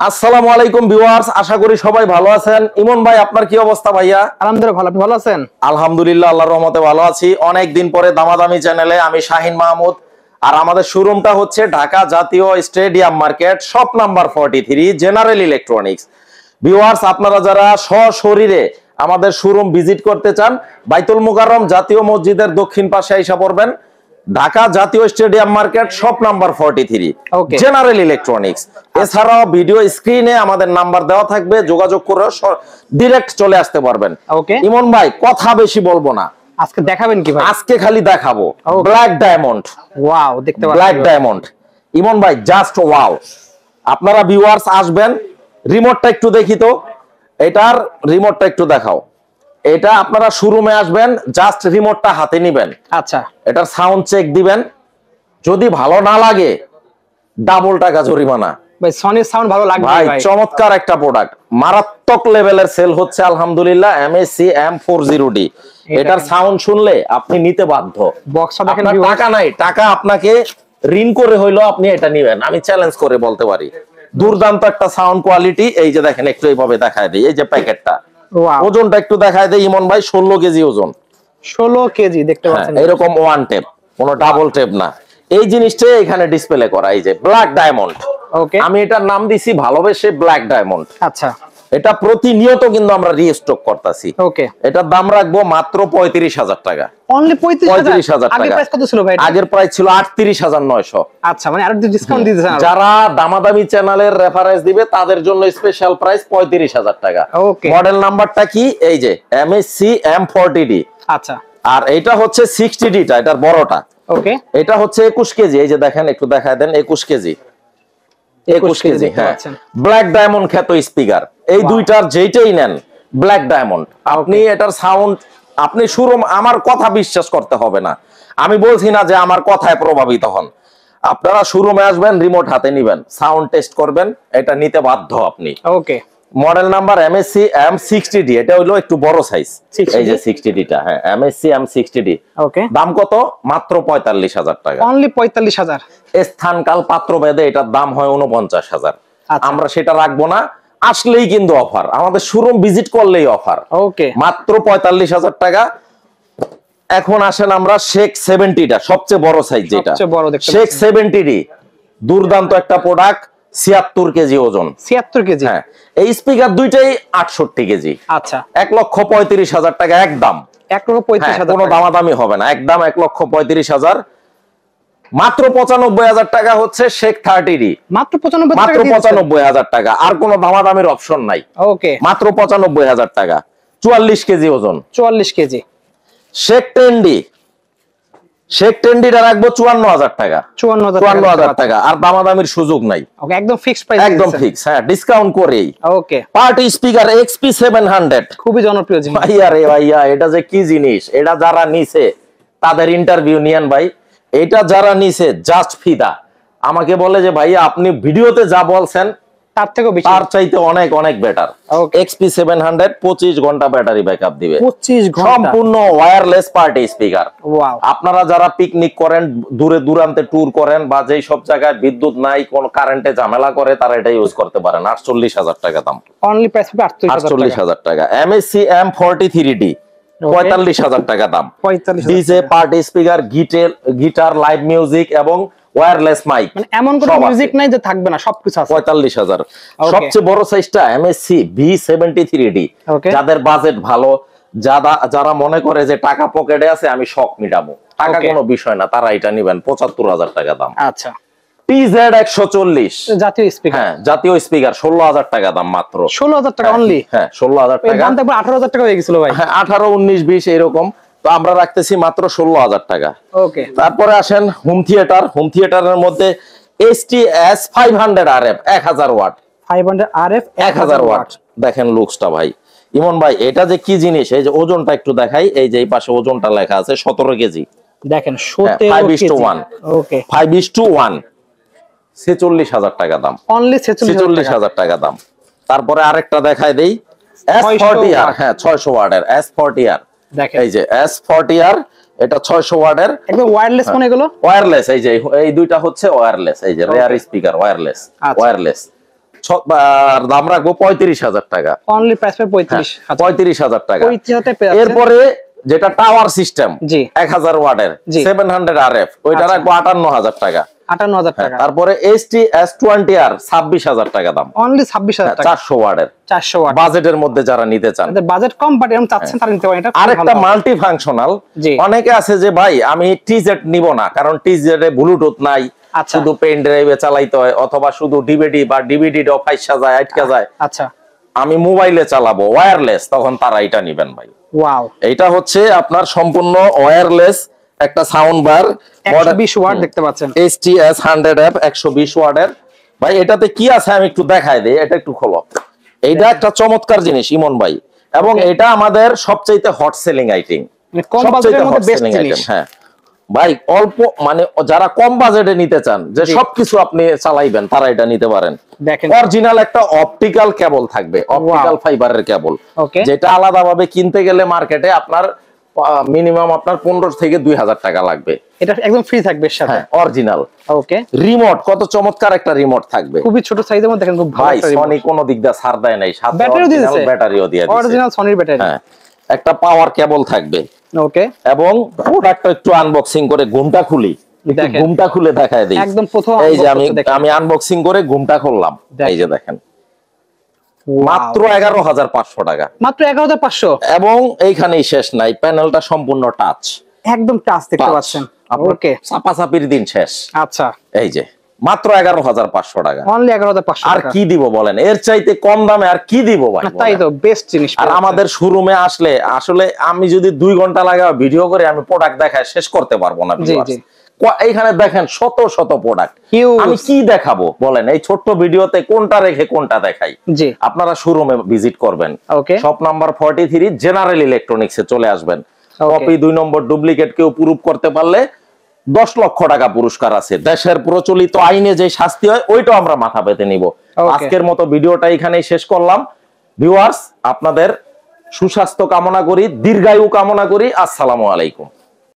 আসসালামু আলাইকুম ভিউয়ার্স, আশা করি সবাই ভালো আছেন। ইমন ভাই, আপনার কি অবস্থা? ভাইয়া আলহামদুলিল্লাহ ভালো, আপনি ভালো আছেন? আলহামদুলিল্লাহ, আল্লাহর রহমতে ভালো আছি। অনেক দিন পরে দামাদামি চ্যানেলে আমি শাহিন মাহমুদ, আর আমাদের শোরুমটা হচ্ছে ঢাকা জাতীয় stadium market, shop number 43, general electronics. Viewers, আপনারা যারা সশরীরে আমাদের শোরুম ভিজিট করতে চান, বাইতুল মুকাররম জাতীয় মসজিদের দক্ষিণ পাশে এসে পড়বেন। ঢাকা জাতীয় stadium market, shop number 43, general electronics. এছাড়াও ভিডিও স্ক্রিনে আমাদের নাম্বার দেওয়া থাকবে, যোগাযোগ করে ডিরেক্ট চলে আসতে পারবেন। ইমন ভাই, কথা বেশি বলবো না, আজকে দেখাবেন কি ভাই? আজকে খালি দেখাবো ব্ল্যাক ডায়মন্ড। ওয়াও, দেখতে পাচ্ছেন ব্ল্যাক ডায়মন্ড। ইমন ভাই, জাস্ট ওয়াও। আপনারা ভিউয়ার্স আসবেন, রিমোটটা একটু দেখি তো, এটার রিমোটটা একটু দেখাও। এটা আপনারা শোরুমে আসবেন, জাস্ট রিমোটটা হাতে নিবেন, আচ্ছা, এটার সাউন্ড চেক দিবেন। যদি ভালো না লাগে ডাবল টাকা জরিমানা। ভাই সনির সাউন্ড ভালো লাগবে ভাই, ভাই। চমৎকার একটা প্রোডাক্ট, মারাত্মক লেভেলের সেল হচ্ছে আলহামদুলিল্লাহ। MSC M40D, এটার সাউন্ড শুনলে আপনি নিতে বাধ্য। বক্সটা দেখেন, আপনার টাকা নাই, টাকা আপনাকে ঋণ করে হইলো আপনি এটা নিবেন, আমি চ্যালেঞ্জ করে বলতে পারি। দুর্দান্ত একটা সাউন্ড কোয়ালিটি। এই যে দেখেন, একটু এইভাবে দেখায় দেই, এই যে প্যাকেটটা, ওজনটা একটু দেখায় দেই ইমন ভাই, 16 কেজি ওজন। 16 কেজি দেখতে পাচ্ছেন, এরকম ওয়ান টেপ, কোনো ডাবল টেপ না। এই জিনিসটা এখানে ডিসপ্লে করা, এই যে ব্ল্যাক ডায়মন্ড। ওকে, আমি এটার নাম দিছি ভালোবেসে ব্ল্যাক ডায়মন্ড। আচ্ছা, এটা প্রতিনিয়ত কিন্তু আমরা রিস্টক করতেছি। ওকে, এটার দাম রাখবো মাত্র 35,000 টাকা। অনলি 35,000 টাকা। আগের প্রাইস কত ছিল ভাই? আগের প্রাইস ছিল 38,900। আচ্ছা, মানে আরো ডিসকাউন্ট দিতেছেন? যারা দামাদামি চ্যানেলের রেফারেন্স দিবে তাদের জন্য স্পেশাল প্রাইস 35,000 টাকা। ওকে, মডেল নাম্বারটা কি? এই যে MSC M40D। আচ্ছা, আর এটা হচ্ছে 60D টা, এটার বড়টা। ওকে, এটা হচ্ছে 21 কেজি। এই যে দেখেন, একটু দেখায় দেন, 21 কেজি। 21 কেজি, হ্যাঁ। ব্ল্যাক ডায়মন্ড খ্যাত স্পিকার, এই দুইটার যেইটাই নেন ব্ল্যাক ডায়মন্ড। আপনি এটার সাউন্ড, আপনি শোরুম, আমার কথা বিশ্বাস করতে হবে না, আমি বলছি না যে আমার কথায় প্রভাবিত হন। আপনারা শোরুমে আসবেন, রিমোট হাতে নিবেন, সাউন্ড টেস্ট করবেন, এটা নিতে বাধ্য আপনি। ওকে, মডেল নাম্বার MSC M60D, এটা হলো একটু বড় সাইজ। এই যে 60D টা, হ্যাঁ, MSC M60D। ওকে, দাম কত? মাত্র 45,000 টাকা। অনলি 45,000। স্থান কাল পাত্র ভেদে এটার দাম হয় 49,000। আমরা সেটা রাখবো না, আসলেই কিন্তু অফার, আমাদের শোরুম ভিজিট করলেই অফার। ওকে, মাত্র 45,000 টাকা। এখন আসেন আমরা শেখ 70টা, সবচেয়ে বড় সাইজ যেটা, শেখ 70D, দুর্দান্ত একটা প্রোডাক্ট। 76 কেজি ওজন। 76 কেজি, হ্যাঁ। এই স্পিকার দুইটাই 68 কেজি। আচ্ছা, 1,35,000 টাকা একদম। 1,35,000, কোনো দামাদামি হবে না, একদম 1,35,000। মাত্র 95,000 টাকা হচ্ছে শেখ 30D। মাত্র 95,000 টাকা, আর কোনো দামাদামির অপশন নাই। ওকে, মাত্র 95,000 টাকা, 44 কেজি ওজন। 44 কেজি। শেখ 10D, শেখ 10Dটা রাখবো 54,000 টাকা। 54,000 টাকা, আর দামাদামির সুযোগ নাই। ওকে, একদম ফিক্সড প্রাইস, একদম ফিক্স, হ্যাঁ, ডিসকাউন্ট করেই। ওকে, পার্টি স্পিকার XP 700, খুবই জনপ্রিয় জিনিস। ভাইয়া রে ভাইয়া, এটা যে কি জিনিস, এটা যারা নিছে তাদের ইন্টারভিউ নিয়েন ভাই। এটা যারা নিছে জাস্ট ফিদা। আমাকে বলে যে ভাইয়া আপনি ভিডিওতে যা বলছেন তার থেকেও বেশি, তার চাইতে অনেক অনেক বেটার। XP 700 25 ঘন্টা ব্যাটারি ব্যাকআপ দিবে, 25 ঘন্টা, সম্পূর্ণ ওয়্যারলেস পার্টি স্পিকার। ওয়াও। আপনারা যারা পিকনিক করেন, দূরে দূরান্তে ট্যুর করেন, বা যেই সব জায়গায় বিদ্যুৎ নাই, কোন কারেন্টে ঝামেলা করে, তারা এটা ইউজ করতে পারেন। 48,000 টাকা দাম। অনলি প্রাইস হবে 48,000 টাকা। MSC M43D, 45,000 টাকা দাম। DJ, party speaker, guitar, live music এবং ওয়্যারলেস মাইক, মানে এমন কোনো মিউজিক নাই যে থাকবে না, সবকিছু আছে। 45,000। সবচেয়ে বড় সাইজটা MSC V73D। যাদের বাজেট ভালো, যারা মনে করে যে টাকা পকেটে আছে, আমি শখ মিটাবো, টাকা কোনো বিষয় না, তারা এটা নিবেন। 75,000 টাকা দাম। আচ্ছা, TZ 140, জাতীয় স্পিকার, হ্যাঁ, জাতীয় স্পিকার, 16,000 টাকা দাম মাত্র। 16,000 টাকা অনলি? হ্যাঁ, 16,000 টাকা। দাম তো 18,000 টাকা হয়ে গেছিল ভাই। হ্যাঁ, 18, 19, 20 এরকম, তো আমরা রাখতেছি মাত্র 16,000 টাকা। ওকে, তারপরে আসেন হোম থিয়েটার। হোম থিয়েটারের মধ্যে STS 500 RF 1000 watt. 500 RF 1000 watt. দেখেন লুকসটা ভাই। ইমন ভাই, এটা যে কি জিনিস, এই যে ওজনটা একটু দেখাই, এই যে এই পাশে ওজনটা লেখা আছে 17 কেজি। দেখেন 17 কেজি। ওকে, 5:1, 46,000 টাকা দাম। অনলি 46,000 টাকা দাম। তারপরে আরেকটা দেখাই দেই, S40R, হ্যাঁ, 600 ওয়াটের S40R। দেখেন, এই যে S40R, এটা 600 ওয়াটের, একদম ওয়্যারলেস। কোন এগুলো? ওয়্যারলেস। এই যে এই দুইটা হচ্ছে ওয়্যারলেস, এই যে রেয়ার স্পিকার ওয়্যারলেস। আর দাম রাখবো 35,000 টাকা। Only price pay 35,000। 35,000 টাকা। 35,000 পেয়ে যাচ্ছেন। এরপরে যেটা টাওয়ার সিস্টেম জি 1000 ওয়াটের 700 RF, ওইটা রাখবো 58,000 টাকা। 58,000 টাকা। তারপরে ST S20R 26,000 টাকা দাম। অনলি 26,000 টাকা। 400 ওয়াটের। 400 ওয়াট বাজেটের মধ্যে যারা নিতে চান, বাজেট কম বাট এরকম চাচ্ছেন তারা নিতে পারেন। এটা আরেকটা মাল্টি ফাংশনাল। অনেকে আছে যে ভাই আমি টিজেড নিব না, কারণ টিজেড এ ব্লুটুথ নাই, শুধু পেন ড্রাইভে চালাইতে হয়, অথবা শুধু ডিভিডি বা ডিভিডি ডো ফাইসা যায়, আটকা যায়, আচ্ছা আমি মোবাইলে চালাবো ওয়্যারলেস, তখন তারা এটা নেবেন ভাই। ওয়াও, এটা হচ্ছে আপনার সম্পূর্ণ ওয়্যারলেস একটা সাউন্ড বার, 120 ওয়াট দেখতে পাচ্ছেন, STS 100F 120 ওয়াটের। ভাই এটাতে কি আছে আমি একটু দেখাই দেই, এটা একটু খোলো। এইটা একটা চমৎকার জিনিস ইমন ভাই, এবং এটা আমাদের সবচেয়ে হট সেলিং আইটেম, কম বাজেটের মধ্যে বেস্ট জিনিস। হ্যাঁ ভাই, অল্প মানে যারা কম বাজেটে নিতে চান যে সবকিছু আপনি চালাইবেন, তারা এটা নিতে পারেন। দেখেন অরিজিনাল একটা অপটিক্যাল কেবল থাকবে, অপটিক্যাল ফাইবারের কেবল, যেটা আলাদাভাবে কিনতে গেলে মার্কেটে আপনার মিনিমাম আপনার 15 থেকে 2000 টাকা লাগবে। এটা একদম ফ্রি থাকবে এর সাথে, অরিজিনাল। ওকে, রিমোট কত চমৎকার একটা রিমোট থাকবে, খুবই ছোট সাইজের মধ্যে, দেখেন খুব ভালো ভাই। একটা রিমোট। সনি কোনো দিক দিয়ে ছাড় দেয় নাই, সাথে ব্যাটারিও দিয়েছে, ব্যাটারিও দিয়ে দিয়েছে, অরিজিনাল সনির ব্যাটারি। হ্যাঁ, একটা পাওয়ার কেবল থাকবে। ওকে, এবং প্রোডাক্টটা একটু আনবক্সিং করে ঘুমটা খুলি, ঘুমটা খুলে দেখায় দিই। একদম প্রথম এই যে আমি আনবক্সিং করে ঘুমটা খুললাম, এই যে দেখেন, মাত্র 11,500 টাকা, মাত্র 11,500। এবং এইখানেই শেষ নাই, প্যানেলটা সম্পূর্ণ টাচ, একদম টাচ দেখতে পাচ্ছেন। ওকে, চাপাচাপির দিন শেষ। আচ্ছা, এই যে মাত্র 11,500 টাকা, অনলি 11,500 আর কি দিব বলেন, এর চাইতে কম দামে আর কি দিব ভাই? তাই তো, বেস্ট জিনিস। আর আমাদের শোরুমে আসলে আসলে আমি যদি 2 ঘন্টা লাগাও ভিডিও করে, আমি প্রোডাক্ট দেখায় শেষ করতে পারবো না। এইখানে দেখেন শত শত প্রোডাক্ট, আমি কি দেখাবো বলেন? এই ছোট্ট ভিডিওতে কোনটা রেখে কোনটা দেখাই? আপনারা শোরুমে ভিজিট করবেন, শপ নাম্বার 43 জেনারেল ইলেকট্রনিক্সে চলে আসবেন। কপি 2 নম্বর ডুপ্লিকেট কেউ প্রুফ করতে পারলে 10 লক্ষ টাকা পুরস্কার আছে। দেশের প্রচলিত আইনে যে শাস্তি হয় ওইটাও আমরা মাথা পেতে নিব। আজকের মতো ভিডিওটা এখানেই শেষ করলাম। ভিউয়ার্স, আপনাদের সুস্বাস্থ্য কামনা করি, দীর্ঘায়ু কামনা করি। আসসালামু আলাইকুম।